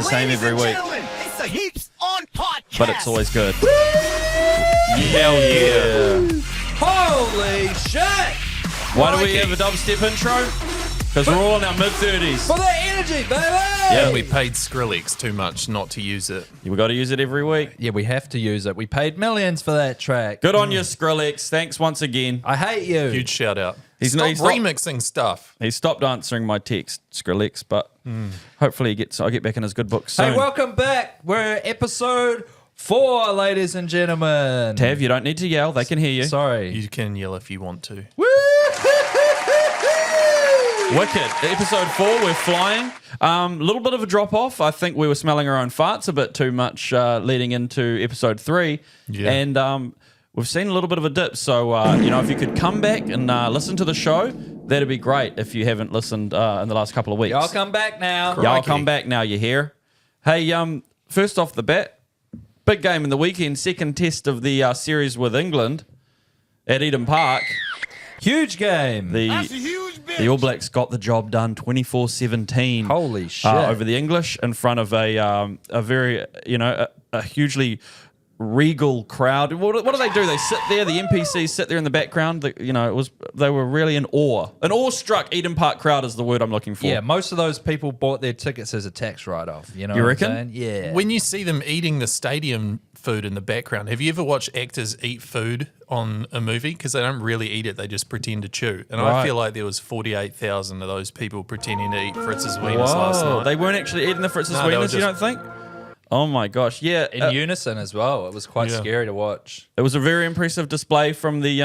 the same every week. It's the Heaps on podcast. But it's always good. Hell yeah. Holy shit! Why do we have a dubstep intro? Because we're all in our mid-30s. For the energy, baby! Yeah, and we paid Skrillex too much not to use it. We've got to use it every week. Yeah, we have to use it. We paid millions for that track. Good on you, Skrillex. Thanks once again. I hate you. Huge shout out. He's Stop not remixing stuff. He stopped answering my text, Skrillex, but hopefully I'll get back in his good books soon. Hey, welcome back. We're episode 4, ladies and gentlemen. Tav, you don't need to yell. They can hear you. Sorry. You can yell if you want to. Wicked. Episode 4, we're flying. A little bit of a drop-off. I think we were smelling our own farts a bit too much leading into episode 3. Yeah. And we've seen a little bit of a dip. So, if you could come back and listen to the show, that'd be great if you haven't listened in the last couple of weeks. Y'all come back now. Y'all come back now, you hear? Hey, first off the bat, big game in the weekend, second test of the series with England at Eden Park. Huge game. That's a huge bitch. The All Blacks got the job done 24-17. Holy shit. Over the English in front of a very, a hugely regal crowd. What do they do? They sit there, the NPCs sit there in the background. They were really in awe. An awestruck Eden Park crowd is the word I'm looking for. Yeah, most of those people bought their tickets as a tax write-off. You know You what reckon? I'm saying? Yeah. When you see them eating the stadium food in the background, have you ever watched actors eat food on a movie? Because they don't really eat it, they just pretend to chew. And I Right. feel like there was 48,000 of those people pretending to eat Fritz's wieners last Whoa, night. they weren't actually eating the Fritz's No, they were wieners, you don't just- think? Oh my gosh, yeah. In unison as well. It was quite Yeah. scary to watch. It was a very impressive display from the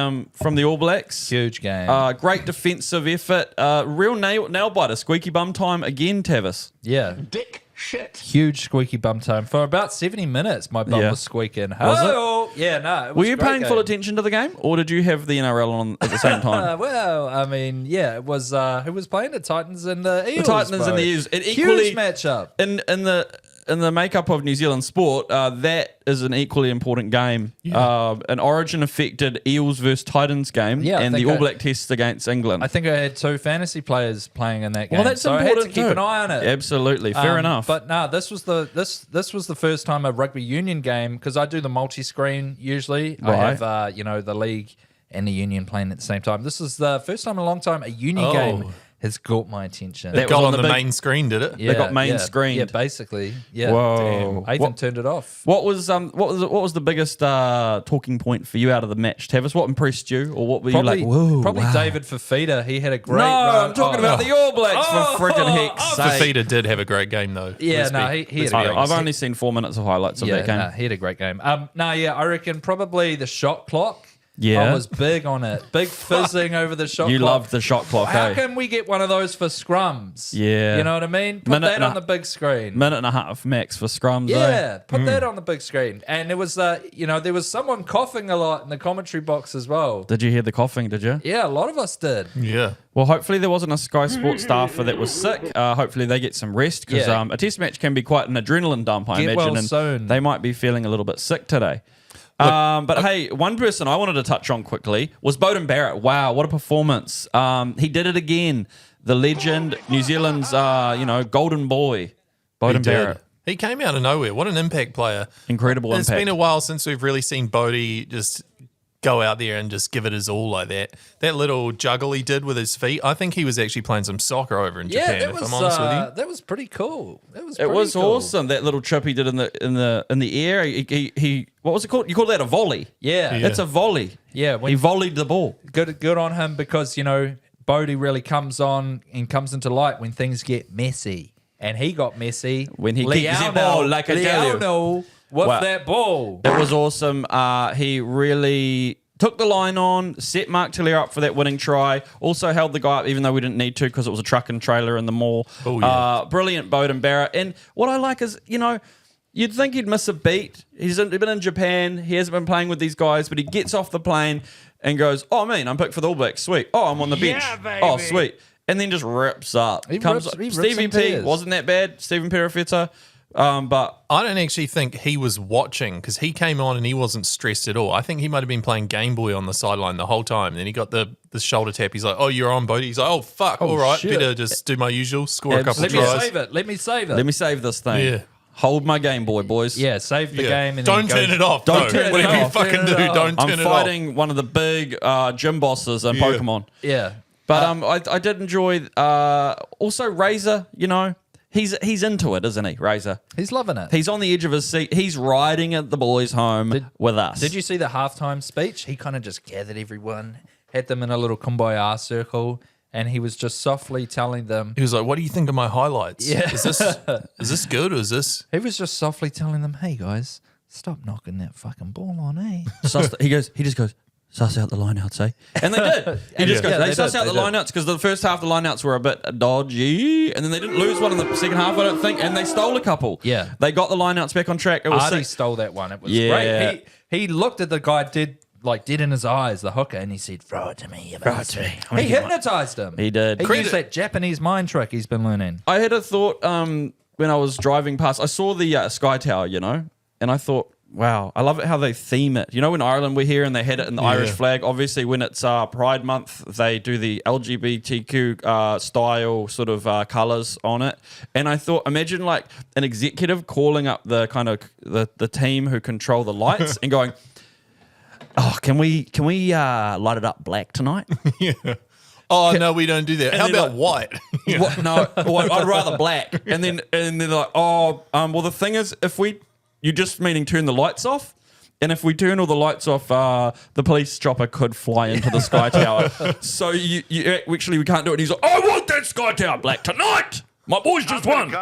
All Blacks. Huge game. Great defensive effort. Real nail biter. Squeaky bum time again, Tavis. yeah. Dick shit. Huge squeaky bum time. For about 70 minutes, my bum Yeah. was squeaking. Was it? Hello. Yeah, no. It was Were you a great paying full game. attention to the game, or did you have the NRL on at the same time? Well, I mean, yeah, it was. Who was playing? The Titans and the Eels. The Titans bro. and the Eels. It equally Huge matchup. in the makeup of New Zealand sport, that is an equally important game. An Origin affected Eels versus Titans game, Yeah, I and the think All Black test against England. I think I had 2 fantasy players playing in that game. well, that's so important I had to keep too. an eye on it. Absolutely, fair enough. But no, this was the first time a rugby union game, because I do the multi-screen usually. I Right. have the league and the union playing at the same time. This is the first time in a long time a union Oh. game has caught my attention. That It got was on on the the big- main screen, did it? Yeah, got main yeah. screened. Yeah, basically. Yeah. Whoa. I even turned it off. What was the biggest talking point for you out of the match, Tavis? What impressed you, or what were Probably, you like? Whoa, probably wow. David Fifita. He had a great No, run. I'm talking Oh, about the All Blacks Oh, for freaking heck's sake. Fifita did have a great game, though. Yeah, Let's no, be- he let's had be a honest. great I've only seen 4 minutes of highlights of that game. he had a great game. I reckon probably the shot clock. Yeah. I was big on it. Big fizzing over the shot You clock. loved the shot clock, How eh? can we get one of those for scrums? Yeah. You know what I mean? Put Minute that and a- on the big screen. Minute and a half max for scrums. Yeah, put that on the big screen. And there was, there was someone coughing a lot in the commentary box as well. Did you hear the coughing? Did you? Yeah, a lot of us did. Yeah. Well, hopefully there wasn't a Sky Sports staffer that was sick. Hopefully they get some rest because Yeah. a test match can be quite an adrenaline dump, I Get imagine. well and soon. they might be feeling a little bit sick today. But hey, one person I wanted to touch on quickly was Beaudie Barrett. Wow, what a performance. He did it again. The legend, New Zealand's, golden boy, Beaudie He did. Barrett. He came out of nowhere. What an impact player. Incredible It's impact. been a while since we've really seen Beaudie just go out there and just give it his all like that. That little juggle he did with his feet, I think he was actually playing some soccer over in Japan, that if was I'm honest with you. that was pretty cool. It was awesome, that little trip he did in the air. He what was it called? You call that a volley? Yeah. It's a volley. Yeah, when- he volleyed the ball. Good on him, because Beaudie really comes on and comes into light when things get messy, and he got messy When he kicks the ball, like I tell you. Leano with Wow. that ball. It was awesome. He really took the line on, set Mark Tiller up for that winning try. Also held the guy up, even though we didn't need to because it was a truck and trailer in the mall. Oh, yeah. Brilliant Beaudie Barrett. And what I like is, you'd think he'd miss a beat. He's been in Japan. He hasn't been playing with these guys, but he gets off the plane and goes, "Oh, I'm picked for the All Blacks. Sweet. Oh, I'm on the bench. Yeah, Oh, baby." sweet." And then just rips up. He rips Stevie in P tears. wasn't that bad. Stephen Fifita But I don't actually think he was watching because he came on and he wasn't stressed at all. I think he might have been playing Game Boy on the sideline the whole time. And then he got the shoulder tap. He's like, "Oh, you're on, Bodie." He's like, "Oh, fuck. All right. shit. Better just do my usual, score a couple Let me tries." save it. Let me save it. let me save this thing. Yeah. Hold my Game Boy, boys. Yeah, save the game. And Don't then turn it off. Don't Don't turn it Whatever you off. fucking Turn do, it off. don't turn I'm it off. fighting one of the big gym bosses in Pokemon. Yeah. But I did enjoy also Razor, you know. He's into it, isn't he, Razor? He's loving it. He's on the edge of his seat. He's riding at the boys' home with us. Did you see the halftime speech? He kind of just gathered everyone, had them in a little kumbaya circle, and he was just softly telling them. He was like, "What do you think of my highlights? Yeah. Is this good or is this?" He was just softly telling them, "Hey guys, stop knocking that fucking ball on, eh?" He just goes, suss out the lineouts, eh? And they did. He just goes, Yeah, they they suss did, out the they did. lineouts because the first half of the lineouts were a bit dodgy, and then they didn't lose one in the second half, I don't think, and they stole a couple. Yeah. They got the lineouts back on track. It was Artie sick. stole that one. It was Yeah. great. He looked at the guy dead in his eyes, the hooker, and he said, "Throw it to me. Throw it to me. I'm gonna He get one." hypnotized him. He did. He Credit- used that Japanese mind trick he's been learning. I had a thought when I was driving past. I saw the Sky Tower, you know, and I thought, wow, I love it how they theme it. You know, in Ireland we're here and they had it in the Irish flag. Obviously, when it's Pride Month, they do the LGBTQ style sort of colours on it. And I thought, imagine like an executive calling up the kind of the team who control the lights and going, "Oh, can we light it up black tonight?" Oh no, we don't do that. How then about like- white? What? No, well, I'd rather black. And then they're like, "Oh, well, the thing is, if you just meaning turn the lights off, and if we turn all the lights off, the police chopper could fly into the Sky Tower. So you actually we can't do it." And he's like, "I want that Sky Tower black tonight. My boys just won."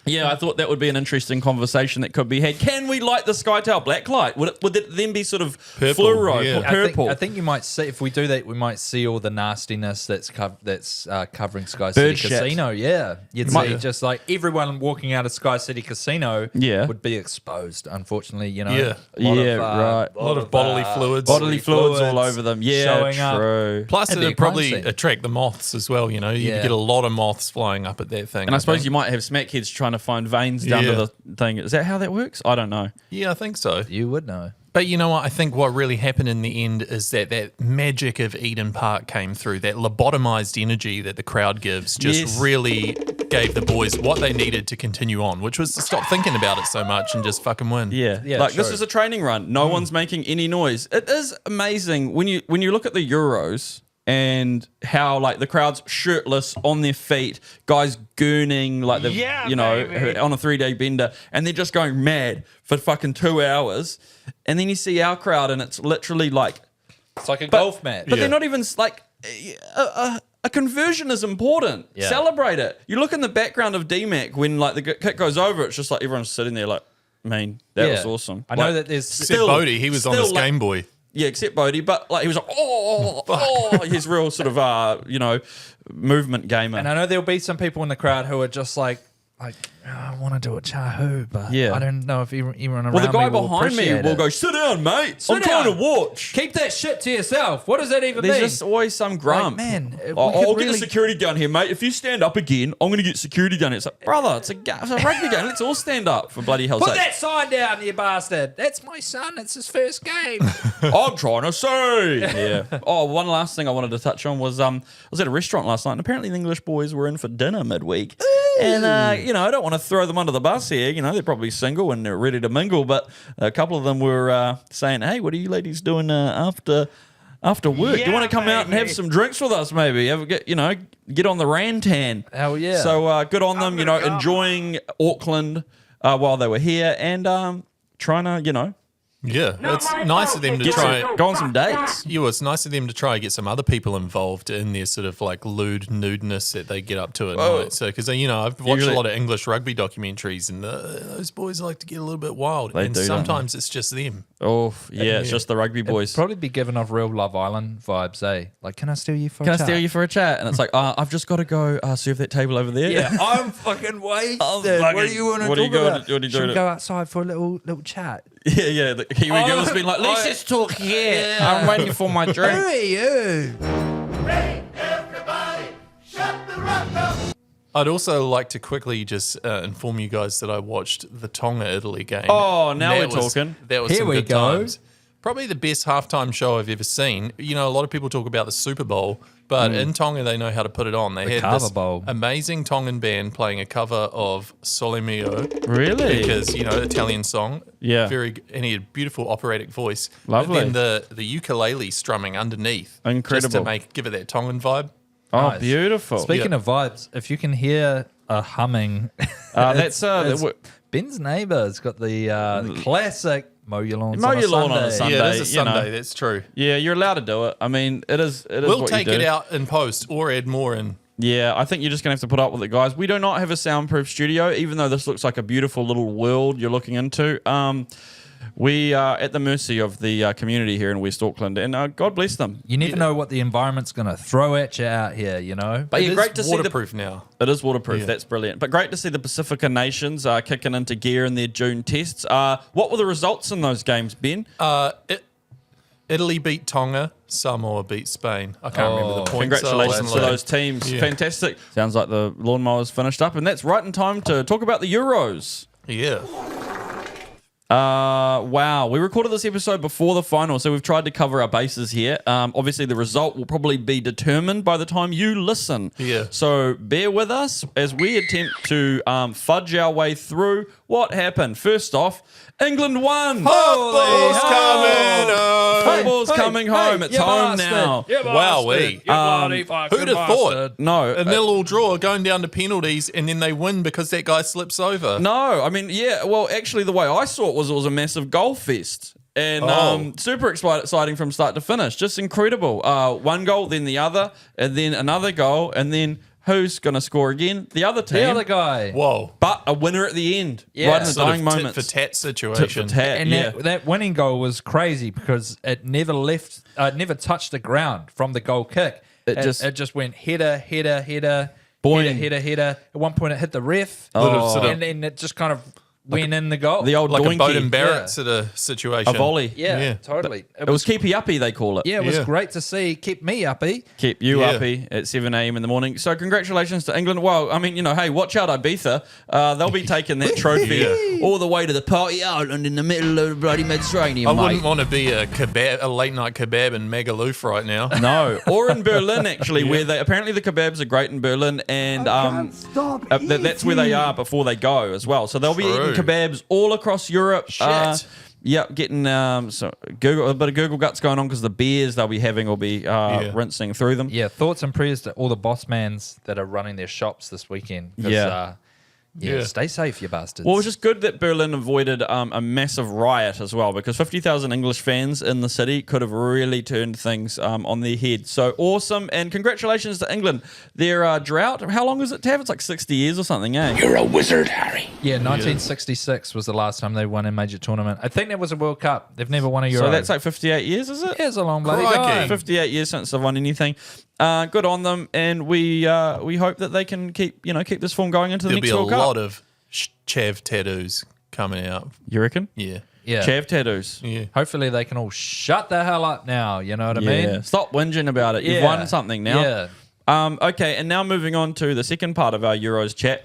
Yeah, I thought that would be an interesting conversation that could be had. Can we light the Sky Tower black light? Would it then be sort of Purple, fluoro yeah. or purple? I think you might see, if we do that, we might see all the nastiness that's covering Sky City shit. Casino. Yeah, you'd Might- see just like everyone walking out of Sky City Casino. Yeah. would be exposed. Unfortunately, you know. Yeah. Right. A lot of bodily fluids. Bodily fluids all over them. Yeah, showing up. true. Plus, That'd be a it'd crime probably scene. attract the moths as well. You know, you Yeah. get a lot of moths flying up at that thing. And I suppose think. you might have smackheads trying to find veins down to Yeah. the thing. Is that how that works? I don't know. Yeah, I think so. You would know. But you know what? I think what really happened in the end is that magic of Eden Park came through. That lobotomized energy that the crowd gives just Yes. really gave the boys what they needed to continue on, which was to stop thinking about it so much and just fucking win. Yeah, Yeah, like this true. is a training run. No one's making any noise. It is amazing when you look at the Euros and how like the crowd's shirtless on their feet, guys gurning like they've on a 3-day bender, and they're just going mad for fucking 2 hours. And then you see our crowd, and it's literally like, It's like a golf match. but Yeah. they're not even like a conversion is important. Yeah. Celebrate it. You look in the background of DMAC when like the kick goes over, it's just like everyone's sitting there like, man, that was awesome. I know Like, that there's Except Bodie, he was on still his like- Game Boy. Yeah, except Beaudie, but like he was like, he's real sort of movement gamer. And I know there'll be some people in the crowd who are just like I want to do a Chahu, but Yeah. I don't know if everyone around well, the guy me will behind me appreciate will it. go, "Sit down, mate. I'm Sit trying down. to watch." Keep that shit to yourself. What does that even There's mean? just always some grump. man, we I'll could get the really- security down here, mate. If you stand up again, I'm going to get security down here. It's like, brother, it's a rugby game. Let's all stand up for bloody hell's Put sake. that sign down, you bastard. That's my son. It's his first game. I'm trying to say. Yeah. Oh, one last thing I wanted to touch on was I was at a restaurant last night, and apparently the English boys were in for dinner midweek. And I don't want to throw them under the bus here. You know, they're probably single and they're ready to mingle. But a couple of them were saying, "Hey, what are you ladies doing after work? Do you want to come out and have some drinks with us? Maybe get on the rantan." Hell yeah. So good on them. Enjoying Auckland while they were here and trying to Yeah, it's nice of them to get try. go on some dates. Yeah, it's nice of them to try and get some other people involved in their sort of like lewd nudeness that they get up to at night. So, because I've watched Usually- a lot of English rugby documentaries, and those boys like to get a little bit wild. They And do, don't sometimes it's just them. Oh yeah, it's just the rugby boys. Probably be giving off real Love Island vibes, eh? Like, can I steal you for Can a I chat? steal you for a chat? And it's like, I've just got to go serve that table over there. Yeah, I'm fucking wasted. I'm What fucking- do you want to what are you talk going about? to- what are you Should doing we to- go outside for a little chat? yeah. The Kiwi girl's been like, let's just talk here. I'm waiting for my Who drink. are you? Ready, everybody, shut the rock up. I'd also like to quickly just inform you guys that I watched the Tonga Italy game. Oh, now That we're was- talking. That was Here some we good go. times. Probably the best halftime show I've ever seen. You know, a lot of people talk about the Super Bowl, but in Tonga they know how to put it on. They had cover this bowl. amazing Tongan band playing a cover of Sole Mio. Really? Because, you know, Italian song. Yeah. And he had a beautiful operatic voice. Lovely. But then the ukulele strumming underneath. Incredible. Just to give it that Tongan vibe. Oh, Nice. beautiful. Speaking of vibes, if you can hear a humming, that's it's Ben's neighbour's got the classic mow your lawns Mow on a your lawn on a Sunday. Sunday. Yeah, it is a you know. Sunday. That's true. Yeah, you're allowed to do it. I mean, it is. We'll what take you do. it out in post or add more in. Yeah, I think you're just going to have to put up with it, guys. We do not have a soundproof studio, even though this looks like a beautiful little world you're looking into. We are at the mercy of the community here in West Auckland, and God bless them. You never know what the environment's going to throw at you out here, you know? But It yeah, is great to see the waterproof now. It is waterproof. Yeah. That's brilliant. But great to see the Pacifica nations kicking into gear in their June tests. What were the results in those games, Ben? Italy beat Tonga. Samoa beat Spain. I can't remember the points. Congratulations to those teams. Yeah. Fantastic. Sounds like the lawnmower's finished up, and that's right in time to talk about the Euros. Yeah. Wow. We recorded this episode before the final, so we've tried to cover our bases here. Obviously, the result will probably be determined by the time you listen. Yeah. So bear with us as we attempt to fudge our way through what happened. First off, England won. Football's coming home. Football's coming home. It's home now. Wowee. Who'd have thought? No. A 0-0 draw going down to penalties and then they win because that guy slips over. No, I mean, yeah, well, actually, the way I saw it was a massive goal fest. And super exciting from start to finish. Just incredible. One goal, then the other, and then another goal, and then who's going to score again? The other team. The other guy. Whoa. But a winner at the end. Yeah. Right in the Sort dying of moments. tit for tat situation. Tit for tat, And yeah. that winning goal was crazy because it never never touched the ground from the goal kick. It It just went header, Boing. header. At one point, it hit the ref, Sort of and then it just kind of went in the goal. The old like doinky. a Beaudie Barrett Yeah. sort of situation. A volley. yeah, totally. It was keepy uppy, they call it. Yeah, it was Yeah. great to see. Kept me uppy. Keep you Yeah. uppy at 7 a.m. in the morning. So congratulations to England. Well, I mean, you know, hey, watch out Ibiza. They'll be taking that trophy Yeah. all the way to the party island in the middle of the bloody Mediterranean, I mate. wouldn't want to be a late night kebab in Magaluf right now. No, or in Berlin actually, where they apparently the kebabs are great in Berlin, and that's where they are before they go as well. So they'll be True. eating kebabs all across Europe. Shit. Yep, getting a bit of Google guts going on because the beers they'll be having will be rinsing through them. Yeah, thoughts and prayers to all the boss mans that are running their shops this weekend. 'Cause, Yeah. Yeah. stay safe, you bastards. Well, it was just good that Berlin avoided a massive riot as well, because 50,000 English fans in the city could have really turned things on their head. So awesome, and congratulations to England. Their drought, how long is it to have? It's like 60 years or something, eh? You're a wizard, Harry. Yeah, 1966 was the last time they won a major tournament. I think that was a World Cup. They've never won a Euro. So that's like 58 years, is it? yeah, it's a long bloody Crikey. time. 58 years since they've won anything. Good on them, and we hope that they can keep this form going into the There'll next be a World Cup. lot of chav tattoos coming out. You reckon? Yeah. Yeah. Chav tattoos. Yeah. Hopefully they can all shut the hell up now. You know what I mean? Stop whinging about it. You've Yeah. won something now. Yeah. Okay, and now moving on to the second part of our Euros chat.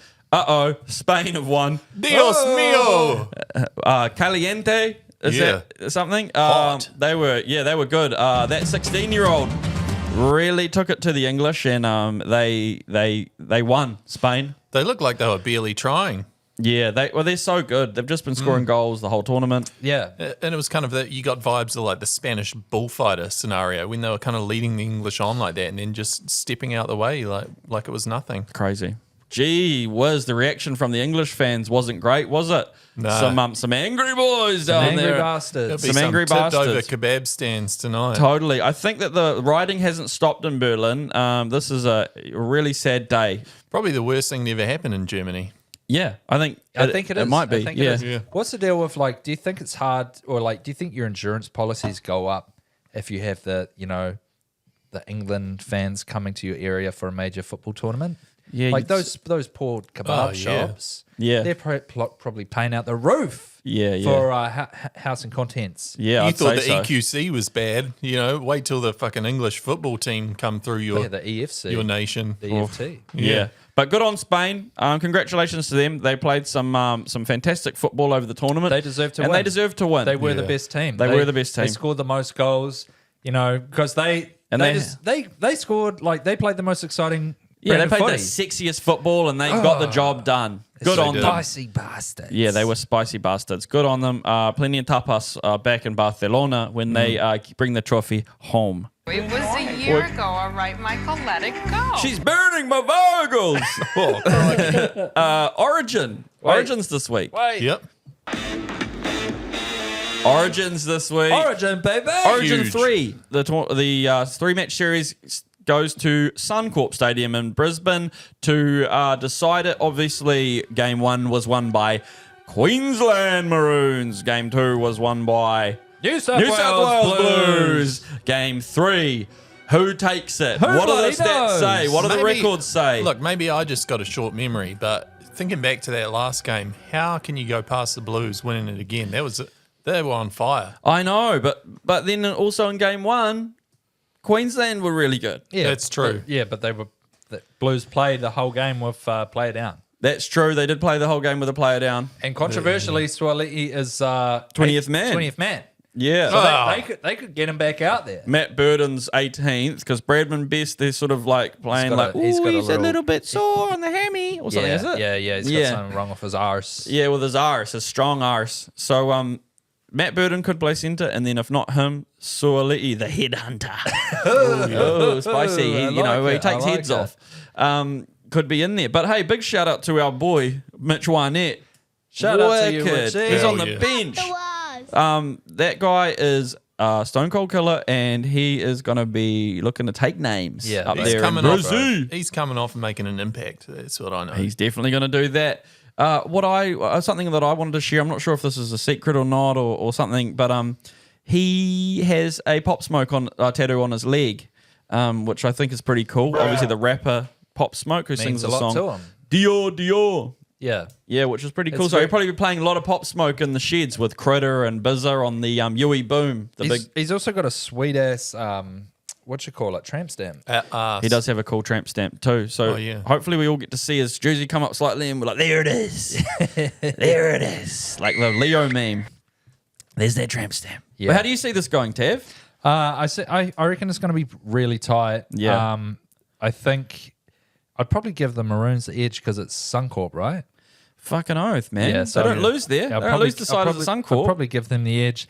Spain have won. Dios mío. Caliente. Is Yeah. that something? Hot. They were good. That 16-year-old really took it to the English, and they won. Spain. They look like they were barely trying. Yeah, they're so good. They've just been scoring goals the whole tournament. Yeah. And it was kind of that you got vibes of like the Spanish bullfighter scenario when they were kind of leading the English on like that and then just stepping out the way like it was nothing. Crazy. Gee whiz, the reaction from the English fans wasn't great, was it? No. Some angry boys down Angry there. There'll bastards. be Some angry tipped over bastards. kebab stands tonight. Totally. I think that the rioting hasn't stopped in Berlin. This is a really sad day. Probably the worst thing that ever happened in Germany. Yeah, I think it is. It might be. I think it Yeah. is. Yeah. What's the deal with do you think it's hard or do you think your insurance policies go up if you have the England fans coming to your area for a major football tournament? Yeah, Like those poor kebab Oh, yeah. shops. Yeah. They're probably paying out the roof Yeah, yeah. for house and contents. Yeah, You I'd thought say the so. EQC was bad, wait till the fucking English football team come through Yeah, the EFC. your nation. The EFT. Yeah. But good on Spain. Congratulations to them. They played some fantastic football over the tournament. They deserve to and win. They deserve to win. They were the best team. They were the best team. They scored the most goals, because they scored, they played the most exciting. Yeah, they brand of played the footy. sexiest football and they got the job done. Good on them. Spicy bastards. Yeah, they were spicy bastards. Good on them. Plenty of tapas back in Barcelona when they bring the trophy home. It was a year ago, all right, Michael, let it go. She's burning my Virgos. Origin. Origins this week. Yep. Origins this week. Origin, baby. Origin Huge. 3. The 3-match series goes to Suncorp Stadium in Brisbane to decide it. Obviously, game 1 was won by Queensland Maroons. Game 2 was won by New South Wales Blues. Game 3, who takes it? Who What do the bloody stats say? knows? What do the Maybe- records say? Look, maybe I just got a short memory, but thinking back to that last game, how can you go past the Blues winning it again? They were on fire. I know, but then also in game 1, Queensland were really good. Yeah, That's true. But the Blues played the whole game with player down. That's true. They did play the whole game with a player down. And controversially, Suaalii is 20th man. 20th man. Yeah. So they could get him back out there. Matt Burden's 18th because Bradman Best, they're sort of like playing he's a little bit sore on the hammy or something, is it? Yeah, he's got something wrong with his arse. Yeah, with his arse, his strong arse. So Matt Burden could play centre, and then if not him, Suaalii, the headhunter. oh, spicy. He takes heads off. Could be in there. But hey, big shout out to our boy, Mitch Wynette. Shout out to you, Wicked. Richie. He's on Hell the yeah. bench. That guy is Stone Cold Killer, and he is going to be looking to take names up He's there coming in off. Brazil. He's coming off and making an impact. That's what I know. He's definitely going to do that. Something that I wanted to share. I'm not sure if this is a secret or not, or something, but he has a Pop Smoke tattoo on his leg, which I think is pretty cool. Obviously, the rapper Pop Smoke who sings a the lot song to him. Dior Dior. Yeah. Yeah, which is pretty cool. It's So very- he'll probably be playing a lot of Pop Smoke in the sheds with Critter and Bizza on the Yui Boom. He's also got a sweet ass tramp stamp. He does have a cool tramp stamp too. So hopefully we all get to see his jersey come up slightly and we're like, there it is. There it is. Like the Leo meme. There's that tramp stamp. Yeah. But how do you see this going, Tav? I reckon it's going to be really tight. Yeah. I think I'd probably give the Maroons the edge because it's Suncorp, right? Fucking oath, man. Yeah, They don't lose there. They don't lose the side of the I'll Suncorp. probably give them the edge.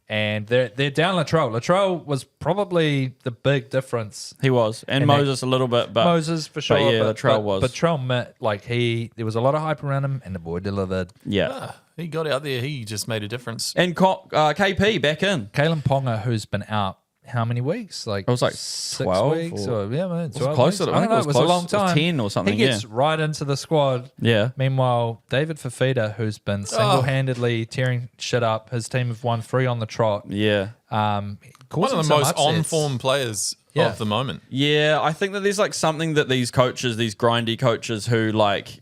And they're down Latrell. Latrell was probably the big difference. He was. And Moses a little bit. But Moses for sure. But yeah, Latrell was. But Latrell, there was a lot of hype around him and the boy delivered. Yeah. He got out there. He just made a difference. And KP back in. Kalen Ponga, who's been out how many weeks? Like It was like 6 12 weeks or- or yeah, man, 12 close to- weeks. I think don't know, it was it was a close. long It was time. 10 or something, He gets yeah. right into the squad. Yeah. Meanwhile, David Fifita, who's been single-handedly tearing shit up, his team have won 3 on the trot. Yeah. One of the most on-form players of the moment. Yeah, I think that there's like something that these coaches, these grindy coaches who like,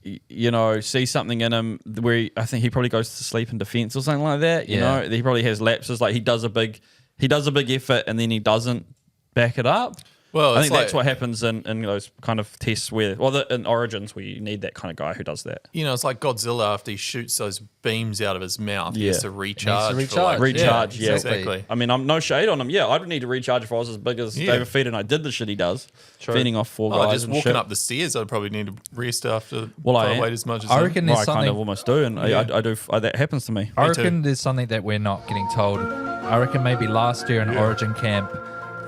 see something in him where I think he probably goes to sleep in defense or something like that. You know, he probably has lapses. Like he does a big effort and then he doesn't back it up. Well, I it's think that's like- what happens in those kind of tests where, in Origins where you need that kind of guy who does that. It's like Godzilla after he shoots those beams out of his mouth. He has to recharge. for, recharge. like- Recharge, yeah. Exactly. I mean, I'm no shade on him. Yeah, I'd need to recharge if I was as big as David Feeder and I did the shit he does. Feeding off 4 guys Just and walking shit. up the stairs, I'd probably need to rest after Well, I I am. weighed as much as I him. reckon Well, there's I kind of something. almost do, and I do. That happens to me. I Me too. reckon there's something that we're not getting told. I reckon maybe last year in Origin camp,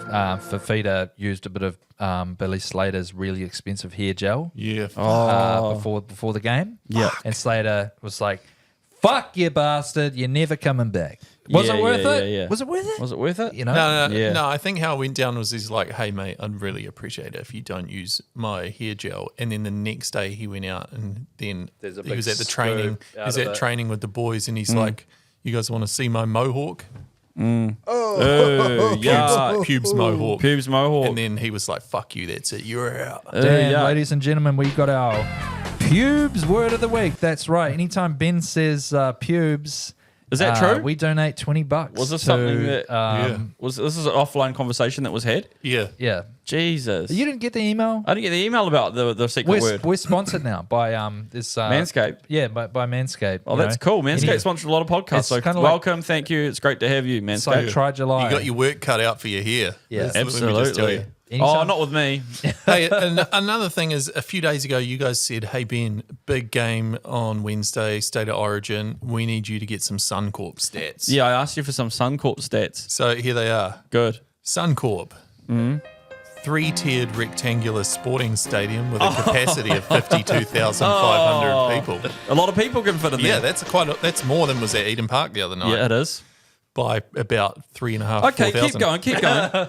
Fifita used a bit of Billy Slater's really expensive hair gel Yeah. before the game. Yeah. And Slater was like, "Fuck you, bastard! You're never coming back." Was Yeah, it worth yeah, it? yeah, yeah. Was it worth it? Was it worth it? You know? No, Yeah. no. I think how it went down was he's like, "Hey, mate, I'd really appreciate it if you don't use my hair gel." And then the next day he went out and then There's a he big was at the scoop training. He out was of at it. training with the boys, and he's like, "You guys want to see my mohawk? Oh, yeah. Pubes mohawk." Pubes mohawk. And then he was like, "Fuck you, that's it. You're out." Dan, yeah. ladies and gentlemen, we got our pubes word of the week. That's right. Anytime Ben says pubes, Is that true? We donate $20. Was this to, something that Yeah. this is an offline conversation that was had? Yeah. Yeah. Jesus. You didn't get the email? I didn't get the email about the secret word. We're sponsored now by this Manscape. Yeah, by Manscape. Oh, that's cool. Manscape sponsored a lot of podcasts. It's So kinda like- welcome, thank you. It's great to have you, It's like Manscape. try July. You got your work cut out for your hair. Yeah. Let me just tell Absolutely. you. Oh, Anytime. not with me. Hey, and another thing is, a few days ago, you guys said, "Hey Ben, big game on Wednesday, State of Origin. We need you to get some Suncorp stats." Yeah, I asked you for some Suncorp stats. So here they are. Good. Suncorp, Mm-hmm. 3-tiered rectangular sporting stadium with a capacity of 52,500 people. A lot of people can fit in Yeah, there. that's more than was at Eden Park the other night. Yeah, it is. By about 3,500. Okay, keep going, keep going.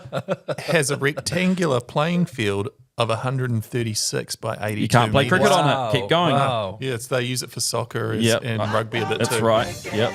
Has a rectangular playing field of 136 by 82. You can't play meters. cricket on it. Keep going. Wow. Yes, they use it for soccer Yep. and rugby a bit That's too. right. Yep.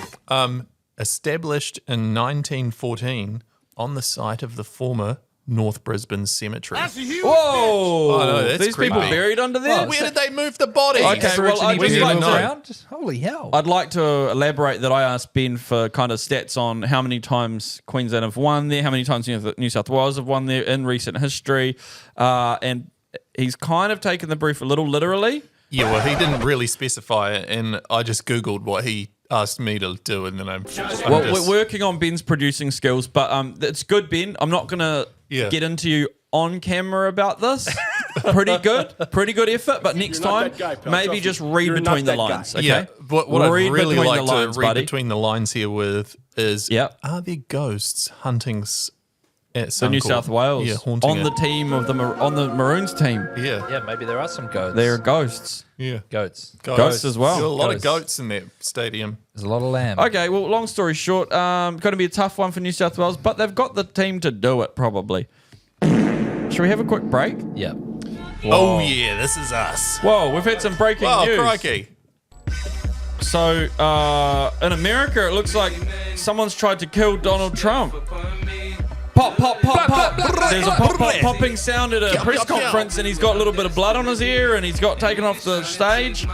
Established in 1914 on the site of the former North Brisbane Cemetery. Whoa! no, that's These people creepy. buried under there. Where did they move the body? Okay, well, I'd just like to- around. Holy hell. I'd like to elaborate that I asked Ben for kind of stats on how many times Queensland have won there, how many times New South Wales have won there in recent history, and he's kind of taken the brief a little literally. Yeah, well, he didn't really specify it, and I just Googled what he asked me to do, and then I'm Well, just- we're working on Ben's producing skills, but it's good, Ben. I'm not going to Yeah. get into you on camera about this. Pretty good effort, but next time, maybe just read between the lines, okay? Yeah, but what I'd really between like the lines, to read buddy. between the lines here with is, Yep. are there ghosts hunting at So New Suncorp? South Wales Yeah, haunting on the it. team of on the Maroons team. Yeah, Yeah, maybe there are some goats. They're ghosts. yeah. goats. Ghosts as well. There's a lot Ghosts. of goats in that stadium. There's a lot of lamb. Okay, well, long story short, going to be a tough one for New South Wales, but they've got the team to do it probably. Should we have a quick break? Yeah. Oh yeah, this is us. Whoa, we've had some breaking Oh news. crikey! So, in America, it looks like someone's tried to kill Donald Trump. Pop, pop, pop, pop. There's a pop, pop, popping sound at a press conference, and he's got a little bit of blood on his ear, and he's got taken off the stage.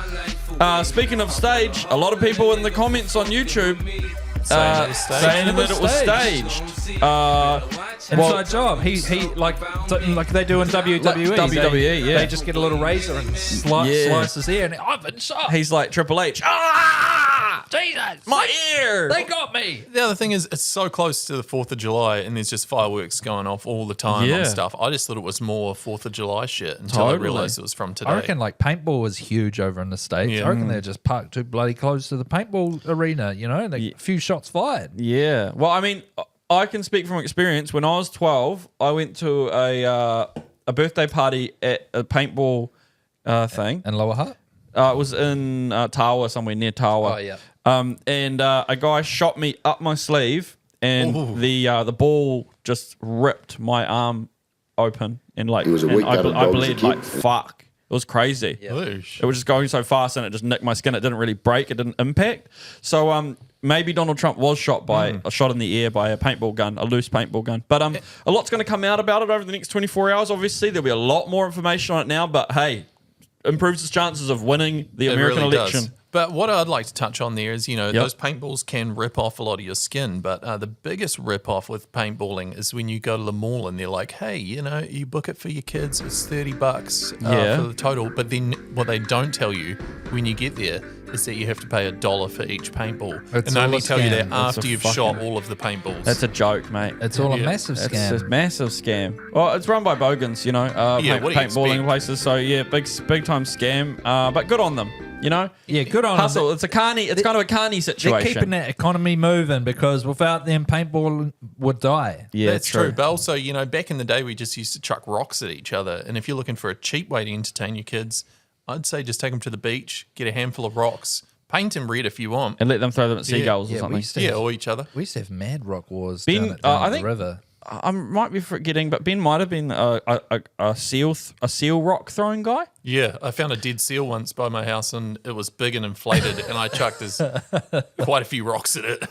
Speaking of stage, a lot of people in the comments on YouTube saying that it was staged. Inside job. He like they do in WWE. WWE, yeah. They just get a little razor and slice his ear, and I've been shot. He's like Triple H. Ah! Jesus, My ear! they got me. The other thing is, it's so close to the 4th of July, and there's just fireworks going off all the time Yeah. on stuff. I just thought it was more 4th of July shit until I Totally. realised it was from today. I reckon like paintball is huge over in the States. Yeah. I reckon they're just parked too bloody close to the paintball arena, you know, and a few shots fired. Yeah. Well, I mean, I can speak from experience. When I was 12, I went to a birthday party at a paintball thing. And Lower Hutt? It was in Tawa, somewhere near Tawa. Oh, yeah. And a guy shot me up my sleeve, and Ooh. the ball just ripped my arm open, and like, He was a and weak battle I dog as a bled kid. like fuck. It was crazy. Whoosh. It was just going so fast, and it just nicked my skin. It didn't really break. It didn't impact. So maybe Donald Trump was shot by a shot in the air by a paintball gun, a loose paintball gun. But a lot's going to come out about it over the next 24 hours. Obviously, there'll be a lot more information on it now. But hey, improves his chances of winning the It American really election. does. But what I'd like to touch on there is, you know, Yep. those paintballs can rip off a lot of your skin. But the biggest rip off with paintballing is when you go to the mall and they're like, hey, you know, you book it for your kids, it's $30 Yeah. for the total. But then what they don't tell you when you get there is that you have to pay $1 for each paintball. It's and they all only a tell you scam. that It's after a you've fucking- shot all of the paintballs. That's a joke, mate. It's all a Yeah. massive It's scam. a massive scam. Well, it's run by Bogans, you know, Yeah, what do you paintballing expect? places. So yeah, big time scam. But good on them, you know. Yeah, good on 'em. Hustle. It's a carny. It's kind of a carny They're situation. keeping that economy moving because without them, paintball would die. Yeah, That's true. But also, you know, back in the day, we just used to chuck rocks at each other. And if you're looking for a cheap way to entertain your kids, I'd say just take them to the beach, get a handful of rocks, paint them red if you want. And let them throw them at seagulls or Yeah, we something. used to Yeah, have, or each other. we used to have mad rock wars Ben, down at I the think- river. I might be forgetting, but Ben might have been a seal rock throwing guy. Yeah, I found a dead seal once by my house, and it was big and inflated, and I chucked quite a few rocks at it.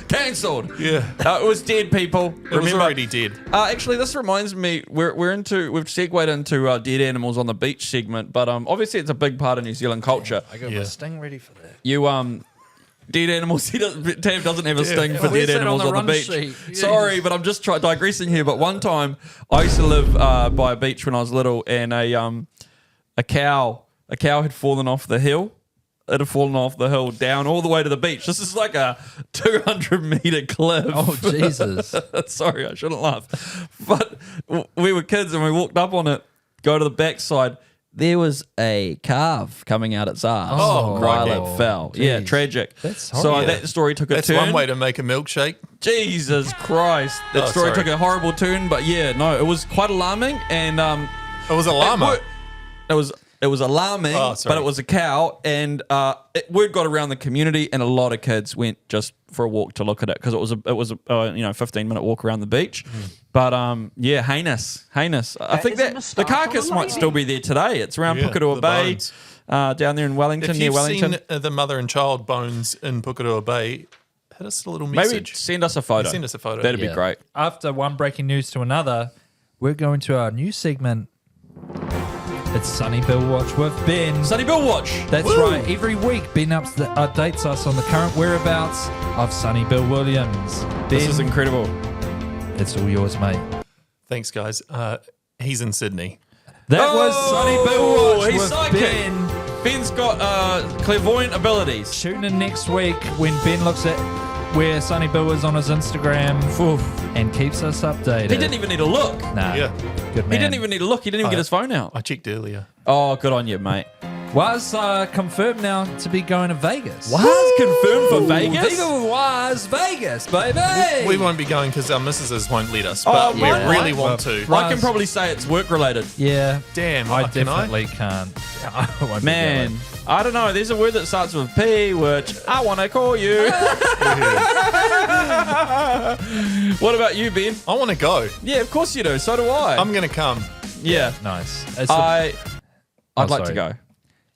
Cancelled. Yeah. It was dead, people. It was already dead. Actually, this reminds me, we've segued into dead animals on the beach segment, but obviously it's a big part of New Zealand culture. I got Yeah. my sting ready for that. You dead animals. Tam doesn't have a sting for Where's dead that on animals the on the run beach. sheet? Yes. Sorry, but I'm just digressing here. But one time, I used to live by a beach when I was little, and a cow had fallen off the hill. It had fallen off the hill down all the way to the beach. This is like a 200-meter cliff. Oh, Jesus. Sorry, I shouldn't laugh. But we were kids and we walked up on it, go to the backside. There was a calf coming out its ass Oh, while crikey. it fell. Jeez. Yeah, tragic. That's so horrible. that story took a That's turn. one way to make a milkshake. Jesus Christ. That Oh, story sorry. took a horrible turn, but yeah, no, it was quite alarming. And It was a llama. it was alarming, Oh, sorry. but it was a cow, and word got around the community, and a lot of kids went just for a walk to look at it because it was a 15-minute walk around the beach. But yeah, heinous. I think is a that the mistake carcass on the might lady. still be there today. It's around Yeah, Pukeroa the Bay, bones. down there in Wellington, If near you've Wellington. seen the mother and child bones in Pukeroa Bay, hit us a little Maybe message. send us a photo. Send us a photo. That'd be Yeah. great. After one breaking news to another, we're going to our new segment. It's Sunny Bill Watch with Ben. Sunny Bill Watch. That's Woo! right. Every week, Ben updates us on the current whereabouts of Sonny Bill Williams. Ben, This is incredible. it's all yours, mate. Thanks, guys. He's in Sydney. That was Sonny Bill Watch He's with psychic. Ben. Ben's got clairvoyant abilities. Tune in next week when Ben looks at where Sonny Bill is on his Instagram and keeps us updated. He didn't even need to look. Nah, Yeah. good man. He didn't even need to look. He didn't even get his phone out. I checked earlier. Oh, good on you, mate. Was confirmed now to be going to Vegas. Was confirmed for Vegas? Viva Wahs Vegas, baby. We won't be going because our missuses won't let us, Oh, but we yeah. really want to. Right. I can probably say it's work related. Yeah. Damn, I can I? definitely can't. I won't be Man, going. I don't know. There's a word that starts with P, which I want to call you. What about you, Ben? I want to go. Yeah, of course you do. So do I. I'm going to come. yeah. Nice. It's the- I'd like to sorry. go.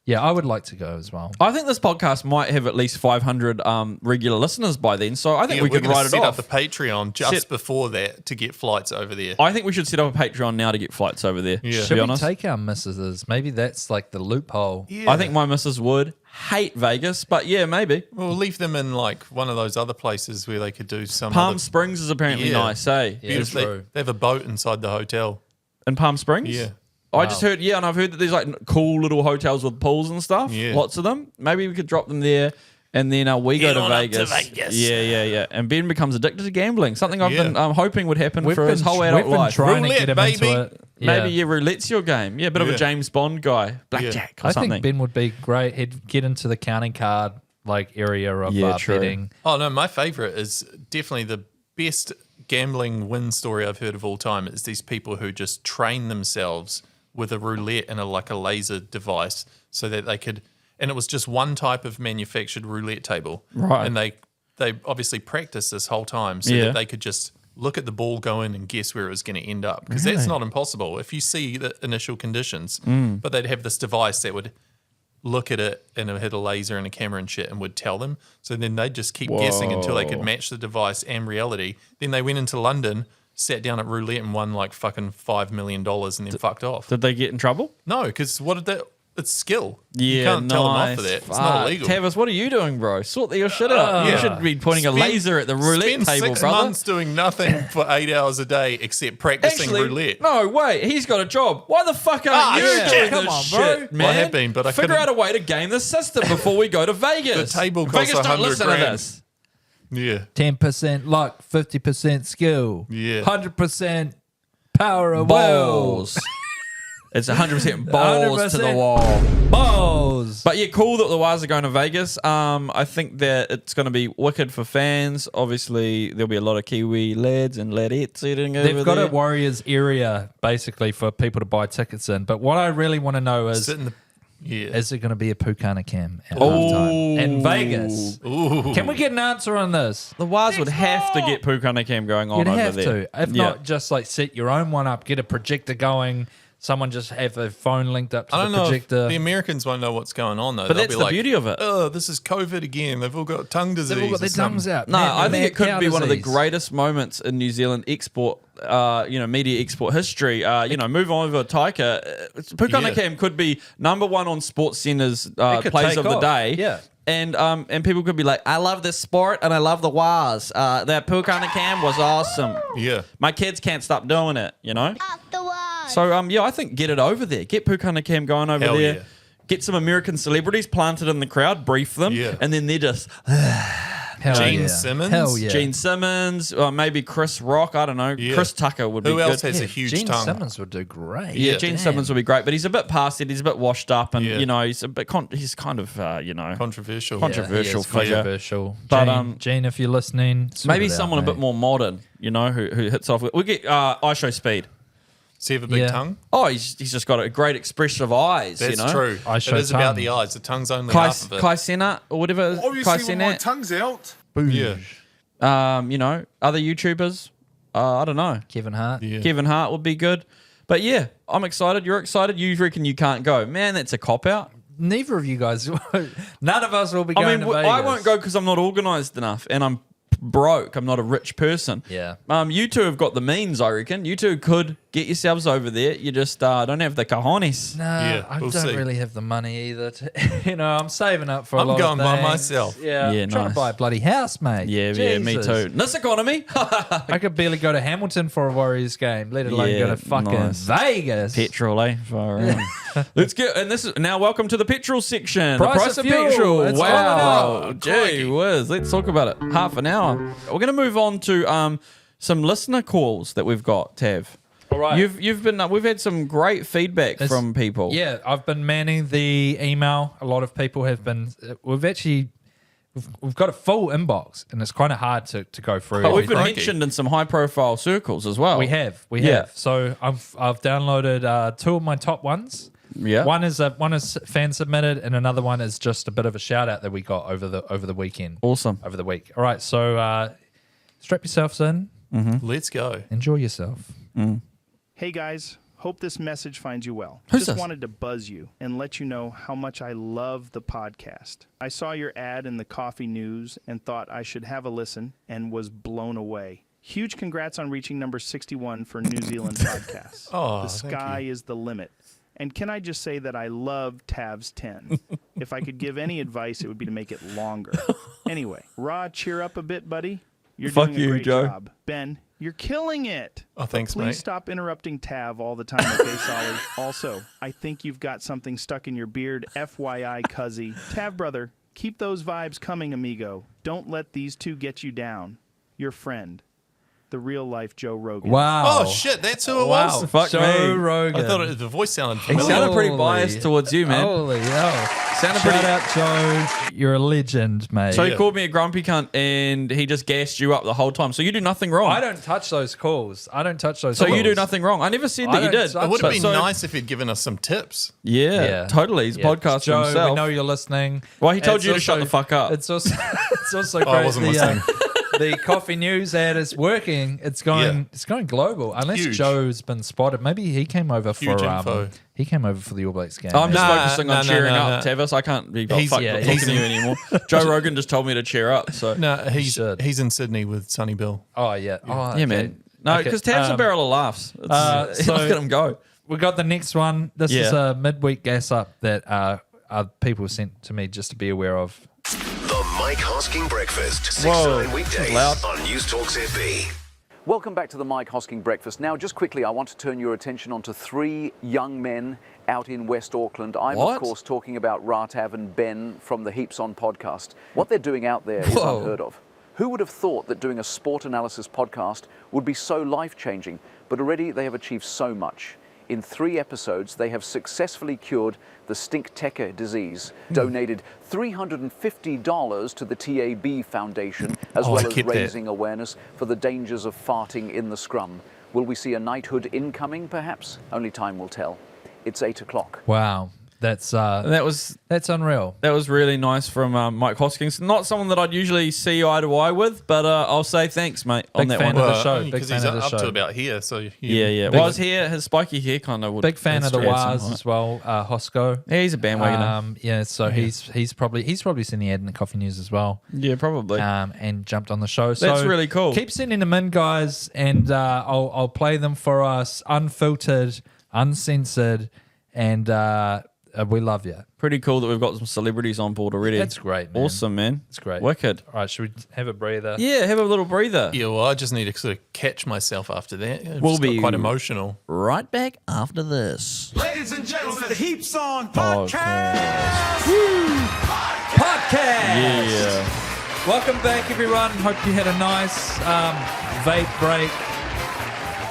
yeah, I would like to go as well. I think this podcast might have at least 500 regular listeners by then, so I think we we're could gonna write it set off. up the Patreon just Set- before that to get flights over there. I think we should set up a Patreon now to get flights over there. Yeah. To Should be we honest, take our missuses? Maybe that's like the loophole. Yeah. I think my missus would hate Vegas, but yeah, maybe. We'll leave them in like one of those other places where they could do some Palm other- Springs is apparently Yeah. nice, eh? Yeah, Beautifully. true. They have a boat inside the hotel. In Palm Springs? Yeah. I just heard, and I've heard that there's like cool little hotels with pools and stuff. Yeah. Lots of them. Maybe we could drop them there, and then we go Get to on up to Vegas. Vegas. Yeah. And Ben becomes addicted to gambling. Something I've Yeah. been hoping would happen for his whole we've adult been life. trying to Roulette, get him baby. into it. Maybe roulette's your game. Yeah, a bit of a Yeah. James Bond guy, blackjack or I something. think Ben would be great. He'd get into the counting card like area of Yeah, true. betting. Oh no, my favorite is definitely the best gambling win story I've heard of all time. It's these people who just train themselves with a roulette and a laser device so that they could, and it was just one type of manufactured roulette table. Right. And they obviously practiced this whole time so Yeah. that they could just look at the ball go in and guess where it was going to end up. Because that's not impossible if you see the initial conditions. But they'd have this device that would look at it and it had a laser and a camera and shit and would tell them. So then they'd just keep guessing until they could match the device and reality. Then they went into London, sat down at roulette and won like fucking $5 million and then fucked off. Did they get in trouble? No, because what did that? It's skill. Yeah, you can't tell them off nice. for that. It's Fuck. not illegal. Tavis, what are you doing, bro? Sort your shit out. You Yeah. should be pointing a laser at the roulette spend table, 6 brother. months doing nothing for 8 hours a day except practicing Actually, roulette. no, wait. He's got a job. Why the fuck aren't you yeah. doing Come this on, shit, bro. man? Well, I have been, but I figure couldn't- out a way to game the system before we go to Vegas. The table costs Vegas don't 100 listen to grand. this. Yeah. 10% luck, 50% skill, Yeah. 100% power of Balls. It's 100% balls to the 100% wall. balls. But yeah, cool that the Wahs are going to Vegas. I think that it's going to be wicked for fans. Obviously, there'll be a lot of Kiwi lads and ladettes sitting over They've got there. a Warriors area basically for people to buy tickets in. But what I really want to know is, Sit in the. Yeah. is it going to be a Pukana cam at halftime in Vegas? Ooh. Can we get an answer on this? The Wahs would have to get Pukana Cam going on You'd over have there. to. If not, just like set your own one up, get a projector going. Someone just have a phone linked up to I the don't know. If projector. the Americans won't know what's going on though. But They'll that's be the like, beauty of it. Oh, this is COVID again. They've all got tongue disease. They've all got their or something." tongues out. No, I think Mad it could cow be one of the disease. greatest moments in New Zealand export, media export history. Move on over Taika. Pukana Yeah. Cam could be number one on Sports Centre's It could plays take of the off. day. Yeah. and people could be like, I love this sport and I love the Wahs. That Pukana cam was awesome. Yeah. My kids can't stop doing it, you know? Up the Wahs. So, I think get it over there. Get Pukana cam going over Hell there. yeah. Get some American celebrities planted in the crowd, brief them, Yeah. and then they're just Hell Gene yeah. Simmons? Hell yeah. Gene Simmons, or maybe Chris Rock. I don't know. Yeah. Chris Tucker would be Who good. else has a huge Gene tongue? Simmons would do great. Yeah, Yeah. Gene Damn. Simmons would be great, but he's a bit past it. He's a bit washed up, and Yeah. you know, he's a bit. He's kind of, Controversial. Controversial he is figure. controversial. But, Gene, Gene, if you're listening, sort maybe it out, someone a bit mate. more modern, you know, who hits off. We get Show Speed. Does he have a big Yeah. tongue? Oh, he's just got a great expression of eyes. That's you know? true. I It show is about tongue. the eyes. The tongue's only Kai, half of it. Kai Cenat or whatever. Kai Obviously, when my Cenat. tongue's out. Yeah. You know, other YouTubers. I don't know. Kevin Hart. Yeah. Kevin Hart would be good. But yeah, I'm excited. You're excited. You reckon you can't go. Man, that's a cop-out. Neither of you guys. None of us will be going I mean, to Vegas. I won't go because I'm not organised enough and I'm broke. I'm not a rich person. Yeah. You two have got the means, I reckon. You two could get yourselves over there. You just don't have the cojones. Nah, Yeah, I we'll don't see. really have the money either. I'm saving up for a I'm lot going of by things. myself. Yeah, Yeah, I'm trying nice. to buy a bloody house, mate. Yeah, me Jesus. too. This economy. I could barely go to Hamilton for a Warriors game, let alone Yeah, go to fucking nice. Vegas. Petrol, eh? Far out. Let's get, and this is now welcome to the petrol section. Price the price of of fuel. petrol. It's Wow. going up. Gee whiz. Let's talk about it. Half an hour. We're going to move on to some listener calls that we've got, Tav. All right. You've been we've had some great feedback from people. Yeah, I've been manning the email. A lot of people have been. We've got a full inbox, and it's kind of hard to go through. But we've been crikey. mentioned in some high profile circles as well. We have. Yeah. So I've downloaded two of my top ones. Yeah. One is fan submitted, and another one is just a bit of a shout out that we got over the weekend. Awesome. Over the week. All right. So strap yourselves in. Let's go. Enjoy yourself. Hey guys, hope this message finds you well. Who's Just this? wanted to buzz you and let you know how much I love the podcast. I saw your ad in the coffee news and thought I should have a listen and was blown away. Huge congrats on reaching number 61 for New Zealand podcasts. Oh, the thank sky you. is the limit. And can I just say that I love Tav's 10? If I could give any advice, it would be to make it longer. Anyway, Rod, cheer up a bit, buddy. You're Fuck doing you, a great Joe. job. Ben, you're killing it. Oh, thanks, Please mate. stop interrupting Tav all the time, okay, Solly? Also, I think you've got something stuck in your beard. FYI, cuzzy. Tav, brother, keep those vibes coming, amigo. Don't let these two get you down. Your friend, the real-life Joe Rogan. Wow. Oh, shit. That's who it Wow. was. Fuck Joe me. Rogan. I thought the voice sounded He familiar. sounded pretty Holy- biased towards you, man. Holy hell. Sounded Shout pretty. out, Joe. You're a legend, mate. So he Yeah. called me a grumpy cunt and he just gassed you up the whole time. So you do nothing wrong. I don't touch those calls. I don't touch those So calls. you do nothing wrong. I never said I that you don't did. touch It would But have been so- nice if he'd given us some tips. Yeah, totally. He's podcast Joe, himself. we know you're listening. Well, he told It's you to shut the fuck up. It's also great. I wasn't listening. The coffee news ad is working. It's going global. Unless Huge. Joe's been spotted. Maybe he came over Huge for info. he came over for the All Blacks game. I'm just Nah, focusing on nah, cheering nah, up, nah. Tavis. I can't be He's- talking yeah, to he's- you anymore. Joe Rogan just told me to cheer up. So No, should. he's in Sydney with Sonny Bill. Oh yeah. Oh, yeah, man. No, Okay, because Tav's a barrel of laughs. so- Look at him go. We got the next one. This is Yeah. a midweek gas up that people sent to me just to be aware of. The Mike Hosking Breakfast. 6 to Whoa, 9 weekdays loud. on News Talk ZB. Welcome back to the Mike Hosking Breakfast. Now, just quickly, I want to turn your attention onto three young men out in West Auckland. I'm, What? of course, talking about Ratav and Ben from the Heaps on podcast. What they're doing out there is Whoa. unheard of. Who would have thought that doing a sport analysis podcast would be so life-changing? But already they have achieved so much. In 3 episodes, they have successfully cured the stink-tecker disease, donated $350 to the TAB Foundation, as Oh, well I as kept that. raising awareness for the dangers of farting in the scrum. Will we see a knighthood incoming, perhaps? Only time will tell. It's 8 o'clock. Wow, that's And that was unreal. really nice from Mike Hoskins. Not someone that I'd usually see eye to eye with, but I'll say thanks, mate, on Big that fan one. of the show. only Big 'cause fan he's of the up show. to about here. So Yeah. Well, his hair, his spiky hair kind of would. Big fan of the has some Wahs height. as well. Hosco. Yeah, he's a bandwagoner. Yeah, so he's probably seen the ad in the coffee news as well. Yeah, probably. And jumped on the show. That's So really cool. Keep sending them in, guys, and I'll play them for us, unfiltered, uncensored, and We love you. Pretty cool that we've got some celebrities on board already. That's great, man. Awesome, man. It's great. Wicked. All right, should we have a breather? Yeah, have a little breather. Yeah, well, I just need to sort of catch myself after that. It We'll just got be- quite emotional. Right back after this. Ladies and gentlemen, the Heaps on Podcast. Yeah. Welcome back, everyone. Hope you had a nice vape break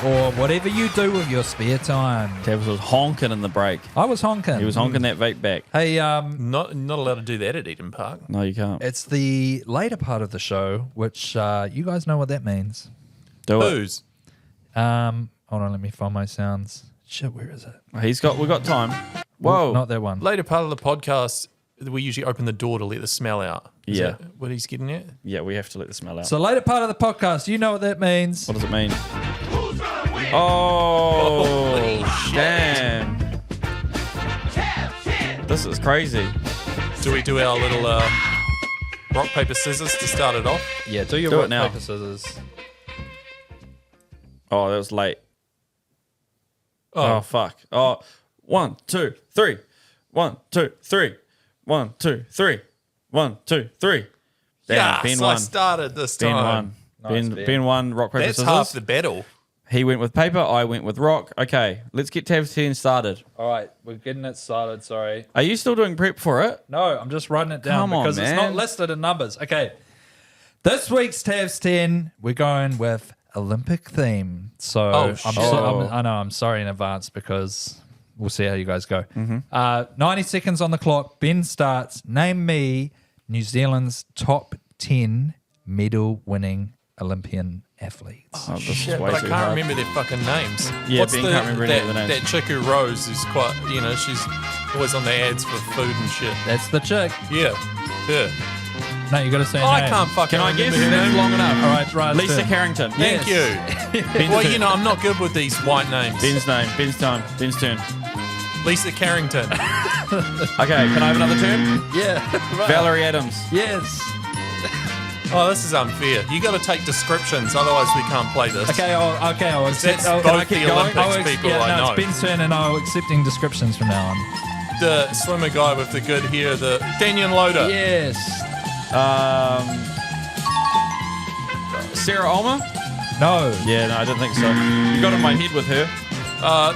or whatever you do with your spare time. Tabs was honking in the break. I was honking. He was honking that vape back. Hey, Not allowed to do that at Eden Park. No, you can't. it's the later part of the show, which you guys know what that means. Do it. Booze. Hold on, let me find my sounds. Shit, where is it? We've got time. Whoa. Not that one. Later part of the podcast, we usually open the door to let the smell out. Is Yeah. that what he's getting at? Yeah, we have to let the smell out. So later part of the podcast, you know what that means. What does it mean? Oh, damn. This is crazy. Do we do our little rock, paper, scissors to start it off? Yeah, do your Do it rock, now. paper, scissors. Oh, that was late. Oh, Oh, fuck. Oh, 1, 2, 3. 1, 2, 3. 1, 2, 3. 1, 2, 3. Damn, yes, Ben I won. started this Ben time. won. Nice, Ben, Ben. ben won rock, paper, That's scissors. half the battle. He went with paper, I went with rock. Okay, let's get tabs 10 started. All right, we're getting it started. Sorry. Are you still doing prep for it? No, I'm just writing it down Come on, because it's not man. listed in numbers. Okay. This week's Tabs 10, we're going with Olympic theme. So Oh, shit. I know, I'm sorry in advance because we'll see how you guys go. 90 seconds on the clock. Ben starts. Name me New Zealand's top 10 medal-winning Olympian athletes. Oh, this Shit, is way but I too can't hard. remember their fucking names. Yeah, What's Ben can't remember any of the names. That chick who rose is quite, she's always on the ads for food and shit. That's the chick. Yeah. No, you got to say her I name. can't fucking Can I remember guess? her That's name. long enough. All right, right. Lisa turn. Carrington. Thank you. Well, I'm not good with these white names. Ben's name. Ben's time. Ben's turn. Lisa Carrington. Okay, can I have another turn? Yeah. Right. Valerie Adams. Yes. Oh, this is unfair. You got to take descriptions, otherwise we can't play this. Okay, I'll accept. That's I'll, both keep the going? Olympics people yeah, I no, know. it's Ben's turn, and I'm accepting descriptions from now on. The swimmer guy with the good hair, the Daniel Loader. Yes. Sarah Ulmer? No. Yeah, no, I don't think so. You got in my head with her.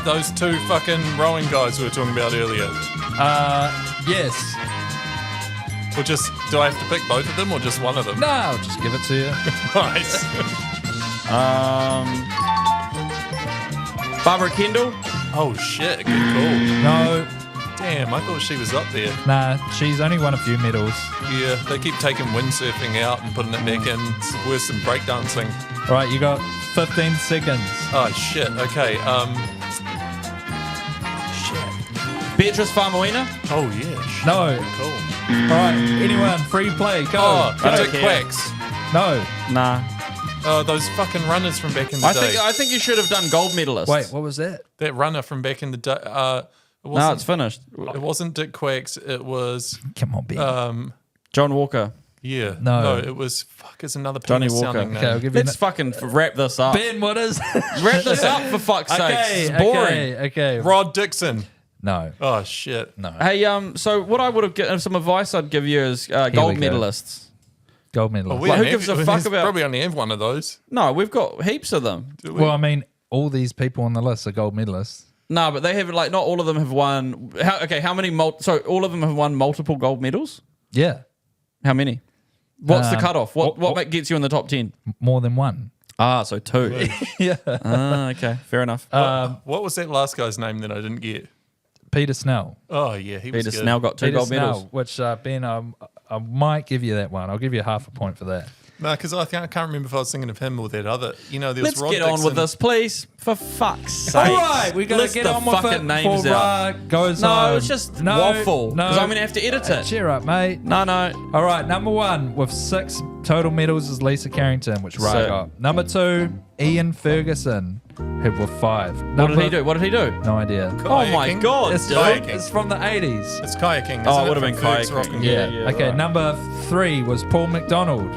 Those two fucking rowing guys we were talking about earlier. Yes. Or just, do I have to pick both of them or just one of them? No, I'll just give it to you. Nice. Barbara Kendall? Oh shit, good call. No. Damn, I thought she was up there. Nah, she's only won a few medals. Yeah, they keep taking windsurfing out and putting it back in. It's worse than breakdancing. All right, you got 15 seconds. Oh shit, okay. Shit. Beatrice Farmoina? Oh yeah, shit. No. Cool. All right, anyone, free play, go. Oh, I don't Dick care. Quacks. No. Nah. Oh, those fucking runners from back in the day. I think you should have done gold medalists. Wait, what was that? That runner from back in the day. It No, wasn't, it's finished. It wasn't Dick Quacks. It was, Come on, Ben. John Walker. yeah. No. it was, fuck, it's another Johnny penis Walker. sounding Okay, I'll name. give you Let's fucking wrap this up. Ben, what is? Wrap this up for fuck's sake. Okay, It's boring. okay. Rod Dixon. No, Oh shit. no. Hey, so what I would have given, some advice I'd give you is gold we go. medalists. Gold medalist. We Like, don't who gives a have- fuck we about- Probably only have one of those. No, we've got heaps of them. Do we? Well, I mean, all these people on the list are gold medalists. No, but they have not all of them have won. How many? So all of them have won multiple gold medals. Yeah, How many? What's the cutoff? What what- gets you in the top 10? more than one. Ah, so 2. Yeah. Okay, fair enough. What was that last guy's name that I didn't get? Peter Snell. Oh yeah, he was Peter good. Snell got 2 Peter gold Snell, medals. which Ben, I might give you that one. I'll give you half a point for that. No, because I can't remember if I was thinking of him or that other. There was Let's Rod get on with Dixon. this, please. For fuck's sake. All right, we gotta List get the on with fucking it names before out. goes No, on. it's just waffle, 'cause I'm gonna have to edit it. Cheer up, mate. No. All right, number 1 with 6 total medals is Lisa Carrington, which Ryan Sick. got. Number 2, Ian Ferguson, who with 5. What did he do? What did he do? No idea. Oh my Kayaking. god, It's, dude. Kayaking. it's from the 80s. It's kayaking. Oh, isn't it would have from been Ferg's kayaking. Rock and Yeah. Roll? Okay, right. number 3 was Paul McDonald,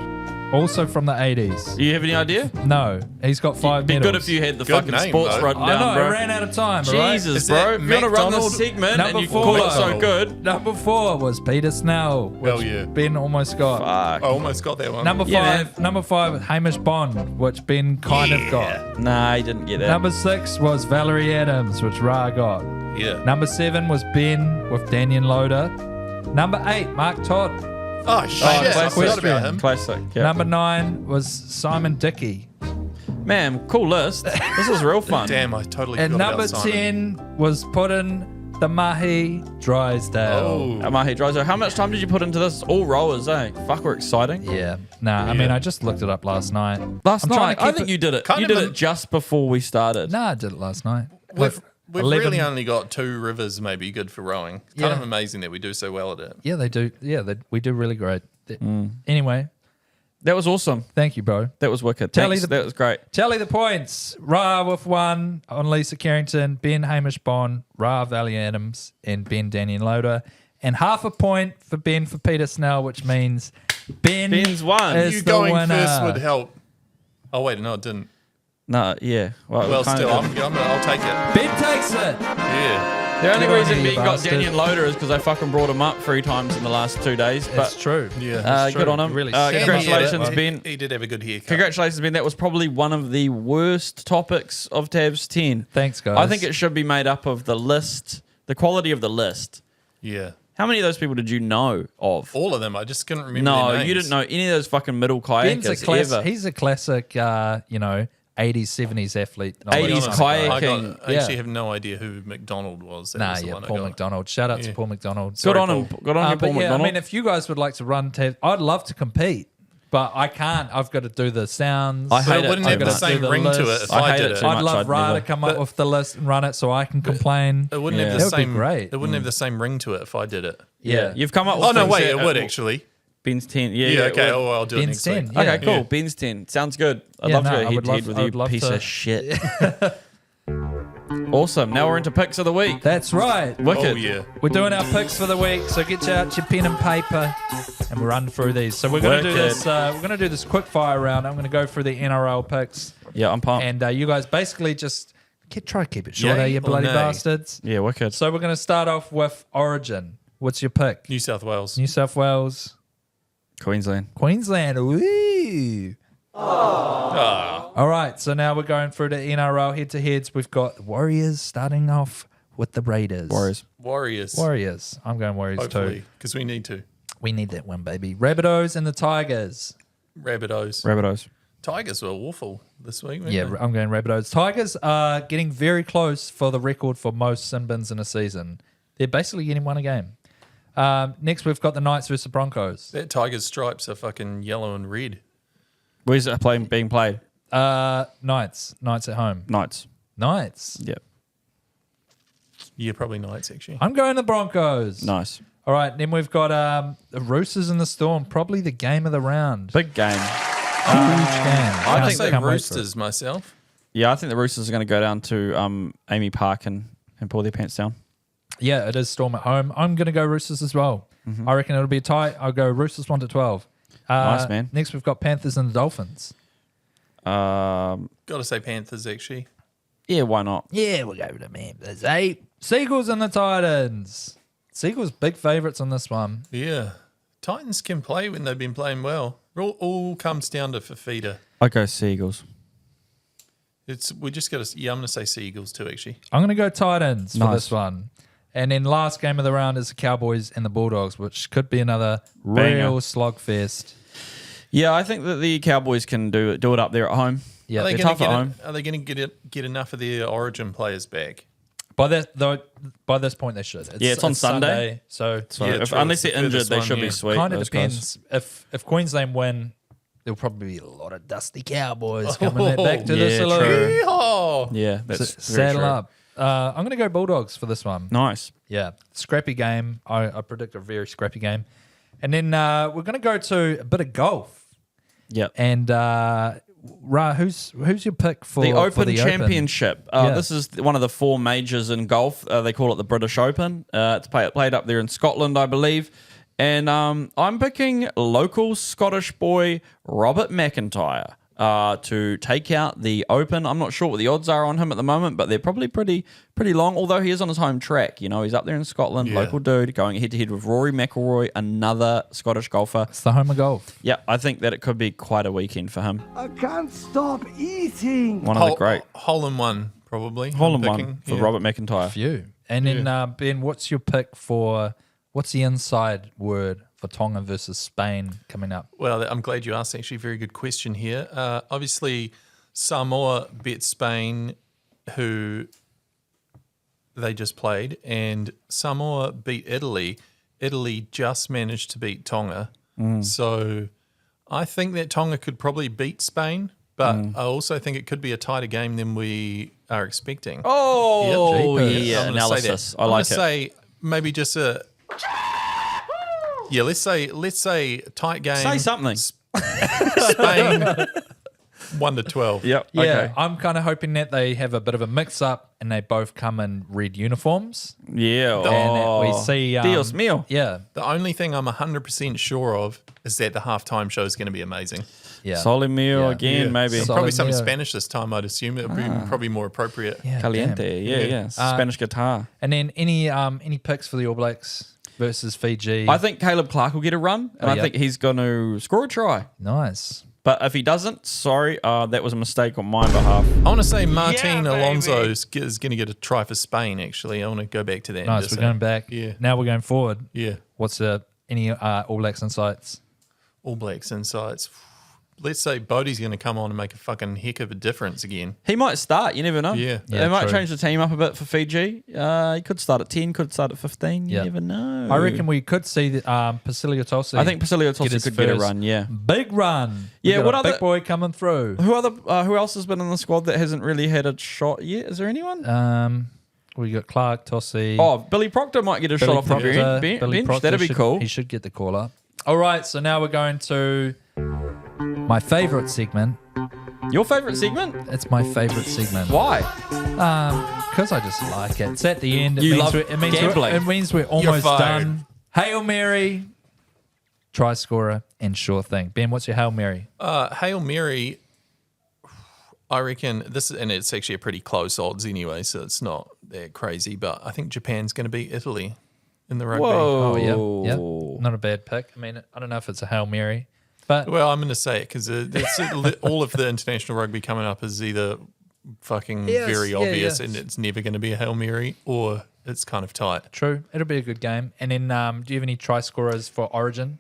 Also from the 80s. Do you have any idea? No, he's got 5 It'd be medals. good if you had the Good fucking name, sports though. written I down, know, bro. I ran out of time. all right? Jesus, Is bro. that If you're going to run this McDonald? segment Number and you 4. call it so good. Number 4 was Peter Snell, which Hell yeah. Ben almost got. Fuck. I almost got that one. Number Yeah, 5, number 5, Hamish Bond, which Ben kind of got. Nah, he didn't get that. Number 6 was Valerie Adams, which Ra got. Yeah. Number 7 was Ben with Daniel Loader. Number 8, Mark Todd. Oh, shit. I forgot about him. Classic. Yeah. Number 9 was Simon Dickey. Man, cool list. This is real fun. Damn, I totally And forgot number about Simon. 10 was Puddin the Mahi Drysdale. Oh. Mahi Dryzo, how much time did you put into this? All rowers, eh? Fuck, we're exciting. Yeah. Nah, I mean, I just looked it up last night. Last I'm trying night, to keep I think you did it. Kind You of did a- it just before we started. Nah, I did it last night. We've Like 11 really only got 2 rivers maybe good for rowing. It's kind Yeah. of amazing that we do so well at it. Yeah, they do. Yeah, we do really great. Anyway, That was awesome. thank you, bro. That was wicked. Tally Thanks. the- That was great. Tally the points. Ra with 1 on Lisa Carrington, Ben Hamish Bond, Ra Valley Adams, and Ben Daniel Loader. And half a point for Ben for Peter Snell, which means Ben's won. is You the going winner. first would help. Oh, wait, no, it didn't. No, yeah. Well, kind still, of- I'll take it. Ben takes it. Yeah. The only Good on reason you, Ben got bastard. Daniel Loader is because I fucking brought him up 3 times in the last 2 days. That's But true. Yeah. good on him. Really congratulations, He- Ben. He did have a good haircut. Congratulations, Ben. That was probably one of the worst topics of Tabs 10. Thanks, guys. I think it should be made up of the list, the quality of the list. Yeah. How many of those people did you know of? All of them. I just couldn't remember No, their names. you didn't know any of those fucking middle Ben's a kayakers ever. he's a classic, 80s, 70s athlete. To be 80s honest, kayaking. I Yeah. actually have no idea who McDonald was. That Nah, was the yeah, one I Paul got. McDonald. Shout out to Yeah. Paul McDonald. Good on him. Paul. Good on you, Paul But yeah, McDonald. I mean, if you guys would like to run Tabs, I'd love to compete, but I can't. I've got to do the sounds. I hate It it wouldn't too have the much. same Do the ring to it list. if I I, hate did it it. too I'd much, love I'd Ra never. to come up with the list and run it so I can complain. It wouldn't have That the would be same. great. It wouldn't have the same ring to it if I did it. Yeah. You've come up with Oh no, things wait, that- it would actually. Ben's 10. Yeah, Yeah, it okay. would. Oh, I'll do it Ben's next week. 10, yeah. Okay, cool. Yeah. Ben's 10. Sounds good. I'd Yeah, love no, to I go head would to head love- with I you, would love piece to- of shit. Awesome. Now we're into picks of the week. That's right. Wicked. Oh yeah. We're doing our picks for the week, so get out your pen and paper, and we'll run through these. So we're going to do Wicked. this. We're going to do this quick fire round. I'm going to go through the NRL picks, Yeah, I'm pumped. and you guys basically just try to keep it short, Yay you or bloody nay? bastards. Yeah, wicked. So we're going to start off with Origin. What's your pick? New South Wales. New South Wales, Queensland. Queensland. Ooh. All right, so now we're going through the NRL head-to-heads. We've got the Warriors starting off with the Raiders. Warriors. Warriors. I'm going Warriors Hopefully, too. because we need to. We need that one, baby. Rabbitohs and the Tigers. Rabbitohs. Rabbitohs. Tigers were awful this week. weren't Yeah, they? I'm going Rabbitohs. Tigers are getting very close for the record for most sin bins in a season. They're basically getting one a game. Next, we've got the Knights versus the Broncos. That Tigers stripes are fucking yellow and red. Where's it being played? Knights. Knights at home. Knights. Knights. Yep. Yeah, probably Knights actually. I'm going the Broncos. Nice. All right, then we've got the Roosters and the Storm. Probably the game of the round. Big game. Huge game. I think say Can't wait for it. Roosters myself. Yeah, I think the Roosters are going to go down to Amy Park and pull their pants down. Yeah, it is Storm at home. I'm going to go Roosters as well. I reckon it'll be a tie. I'll go Roosters 1-12. Nice, man. Next, we've got Panthers and the Dolphins. Got to say Panthers actually. Yeah, why not? Yeah, we'll go with the Panthers. Hey, Seagulls and the Titans. Seagulls big favourites on this one. Yeah, Titans can play when they've been playing well. It all comes down to Fifita. I go Seagulls. We just got to. Yeah, I'm going to say Seagulls too. Actually, I'm going to go Titans for Nice. this one. And then last game of the round is the Cowboys and the Bulldogs, which could be another Banger. real slogfest. Yeah, I think that the Cowboys can do it up there at home. Yeah, are they they're going tough at home. to get enough of their Origin players back? By this point, they should. It's on Sunday. so So Yeah, if, true. unless It's they're the injured, furthest they one, should yeah. be sweet. kind of those guys. depends. If Queensland win, there'll probably be a lot of dusty Cowboys coming back to the yeah, saloon. true. Oh, Yeah, that's S- very Saddle true. up. I'm going to go Bulldogs for this one. Nice. Yeah, scrappy game. I predict a very scrappy game. And then we're going to go to a bit of golf. Yep. And Ra, who's your pick for The for Open the Championship. Yeah. This is one of the 4 majors in golf. They call it the British Open. It's played up there in Scotland, I believe. And I'm picking local Scottish boy Robert McIntyre to take out the Open. I'm not sure what the odds are on him at the moment, but they're probably pretty long, although he is on his home track. You know, he's up there in Scotland, local dude, going head-to-head with Rory McIlroy, another Scottish golfer. It's the home of golf. Yeah, I think that it could be quite a weekend for him. I can't stop eating. One of the great. Hole in one, probably. Hole in I'm one picking. for Robert McIntyre. Few. And then, Ben, what's your pick for, what's the inside word for Tonga versus Spain coming up? Well, I'm glad you asked. Actually, very good question here. Obviously, Samoa beat Spain, who they just played, and Samoa beat Italy. Italy just managed to beat Tonga. So I think that Tonga could probably beat Spain, but I also think it could be a tighter game than we are expecting. Oh, Yep. yeah, I'm gonna say that. analysis. I I'm like gonna say maybe just a. Yeah, let's say tight game. Say something. Spain 1-12. Yep. Yeah, Okay. I'm kind of hoping that they have a bit of a mix-up and they both come in red uniforms. Yeah. And that we see... Dios mío. Yeah, The only thing I'm 100% sure of is that the halftime show is going to be amazing. yeah. Sole mío Yeah. again, maybe. So- Probably something Solid, yeah. Spanish this time, I'd assume. It would be probably more appropriate. Yeah, Caliente. damn. Yeah. Spanish guitar. And then any picks for the All Blacks versus Fiji? I think Caleb Clark will get a run, and I yeah. think he's going to score a try. Nice. But if he doesn't, sorry, that was a mistake on my behalf. I want to say Martin Yeah, Alonso baby. is going to get a try for Spain, actually. I want to go back to that. and Nice. just We're say- going back. Yeah. Now we're going forward. Yeah. What's any All Blacks insights? All Blacks insights. Let's say Beaudie's going to come on and make a fucking heck of a difference again. He might start. You never know. Yeah. They Yeah, might true. change the team up a bit for Fiji. He could start at 10, could start at 15. You Yeah. never know. I reckon we could see Pasilio Tosi. I think Pasilio Tosi his could get a first run, yeah. Big run. We Yeah, got what a other- big boy coming through? Who else has been in the squad that hasn't really had a shot yet? Is there anyone? We got Clark, Tosi. Oh, Billy Proctor might get a shot off the bench. Billy Proctor That'd be cool. He should get the call up. All right, so now we're going to my favourite segment. Your favourite segment? It's my favourite segment. Why? Because I just like it. It's at the end. You love gambling. It means we're almost fired. done. Hail Mary, try scorer, and sure thing. Ben, what's your Hail Mary? Hail Mary, I reckon this, and it's actually a pretty close odds anyway, so it's not that crazy. But I think Japan's going to beat Italy in the rugby. Oh, Whoa. yeah. Yeah. Not a bad pick. I mean, I don't know if it's a Hail Mary, but Well, I'm going to say it because all of the international rugby coming up is either fucking Yes, very yeah, obvious yeah. and it's never going to be a Hail Mary, or it's kind of tight. true. It'll be a good game. And then do you have any try scorers for Origin?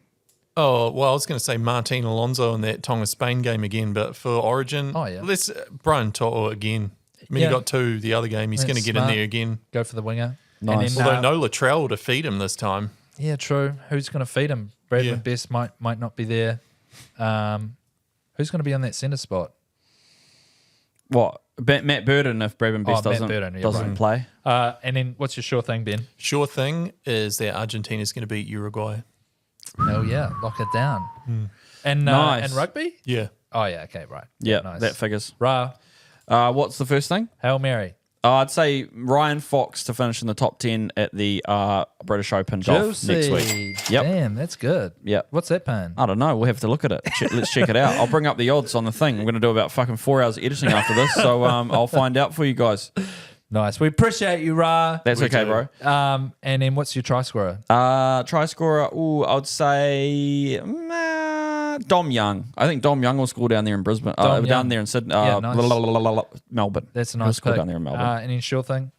Oh, well, I was going to say Martin Alonso in that Tonga-Spain game again, but for Origin, Oh, yeah. let's Brian To'o again. I mean, Yeah. he got two the other game. He's That's going to get smart. in there again. Go for the winger. Nice. And then, Although no Latrell to feed him this time. Yeah, true. Who's going to feed him? Bradman Yeah. Best might not be there. Who's going to be on that centre spot? What? Matt Burden if Bradman Best Matt doesn't, Burden, yeah, doesn't right. play. And then what's your sure thing, Ben? Sure thing is that Argentina's going to beat Uruguay. Oh yeah, lock it down. And Nice. and rugby? Yeah. Oh yeah, okay, right. Yeah, nice. that figures. Ra, What's the first thing? Hail Mary. I'd say Ryan Fox to finish in the top 10 at the British Open golf next week. Yep. Damn, that's good. Yep. What's that paying? I don't know. We'll have to look at it. Let's check it out. I'll bring up the odds on the thing. I'm going to do about fucking 4 hours editing after this, so I'll find out for you guys. Nice. We appreciate you, Ra. That's We okay, do. bro. And then what's your try scorer? Try scorer. Ooh, I'd say Dom Young. I think Dom Young will score down there in Brisbane. Dom Down Young. there in Sydney. Yeah, nice. Melbourne. That's a He'll nice score pick. down there in Melbourne. And then sure thing.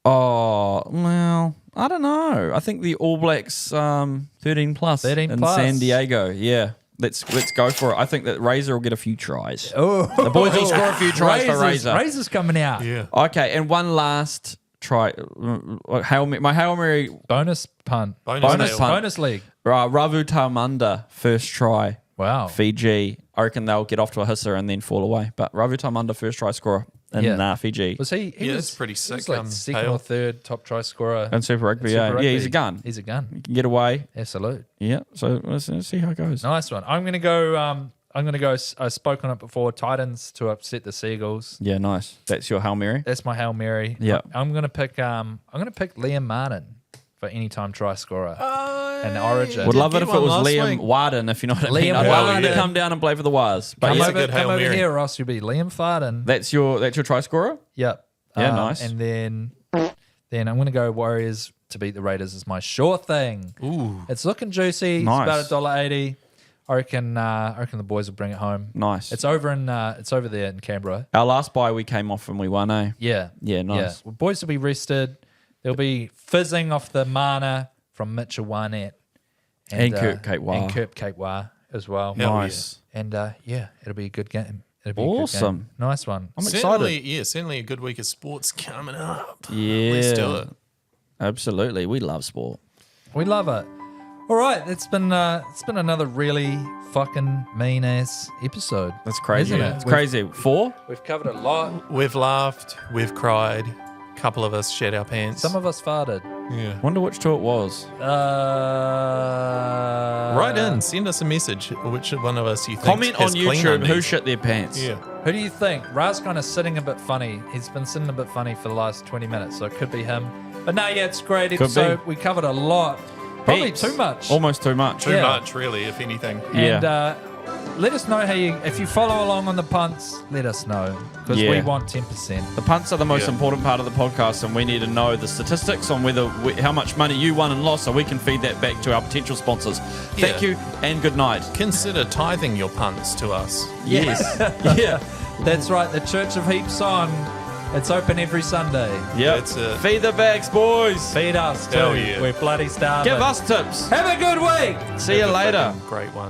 Oh, well, I don't know. I think the All Blacks 13 plus 13 in plus. San Diego. Yeah. Let's go for it. I think that Razor will get a few tries. Oh, The boys will score a few tries for Razor. Razor's coming out. Yeah. Okay, and one last try. My Hail Mary, Bonus punt. Bonus punt. Bonus league. Ravu Tamanda, first try. Wow. Fiji. I reckon they'll get off to a hisser and then fall away. But Ravu Tamanda, first try scorer in Yeah. Fiji. Was he? Yeah, was it's pretty he sick, was like second Hale. or third top try scorer. And Super Rugby, in Super yeah. Rugby. Yeah, he's a gun. He's a gun. He can get away. Absolute. Yeah, so let's see how it goes. Nice one. I'm gonna go. I spoke on it before. Titans to upset the Seagulls. Yeah, nice. That's your Hail Mary. That's my Hail Mary. Yeah. I'm gonna pick Liam Martin for anytime try scorer. and Origin. Would love it if it one was last Liam week. Warden, if you know what I mean. Liam I'd love him to Warden. come down and play for the Wahs. But Come he's a yeah, over, good Hail come over Mary. here, or else you'll be Liam Farden. that's your try scorer. Yep. Yeah, nice. And then I'm going to go Warriors to beat the Raiders is my sure thing. Ooh. It's looking juicy. Nice. It's about $1.80. I reckon the boys will bring it home. Nice. It's over there in Canberra. Our last bye we came off and we won, eh? Yeah. Yeah, nice. Well, boys will be rested. They'll be fizzing off the mana from Mitchell Warnett. And Kurt Cape-Wah. And Kurt Cape-Wah as well. Hell Nice. And it'll be a good game. It'll be Awesome. A good game. Nice one. I'm Certainly, excited. certainly a good week of sports coming up. Yeah. Let's do it. Absolutely. We love sport. We love it. All right, it's been another really fucking mean ass episode. That's crazy. Isn't it? It's crazy. 4? We've covered a lot. We've laughed, we've cried. A couple of us shed our pants. Some of us farted. yeah. Wonder which two it was. Write in, send us a message. Which one of us you think Comment on has clean YouTube who undies. shit their pants. Yeah. Who do you think? Ra's kind of sitting a bit funny. He's been sitting a bit funny for the last 20 minutes, so it could be him. But no, yeah, it's a great episode. be. We covered a lot. Probably Heaps. too much. Almost too much. Too Yeah. much, really, if anything. And Yeah. let us know if you follow along on the punts, let us know. Because we Yeah. want 10%. The punts are the most Yeah. important part of the podcast, and we need to know the statistics on how much money you won and lost, so we can feed that back to our potential sponsors. Thank Yeah. you and good night. Consider tithing your punts to us. Yes. Yeah. That's right. The Church of Heaps on. It's open every Sunday. Yep. That's it. Feed the bags, boys. Feed us too. Hell yeah. We're bloody starving. Give us tips. Have a good week. See you later. Great one.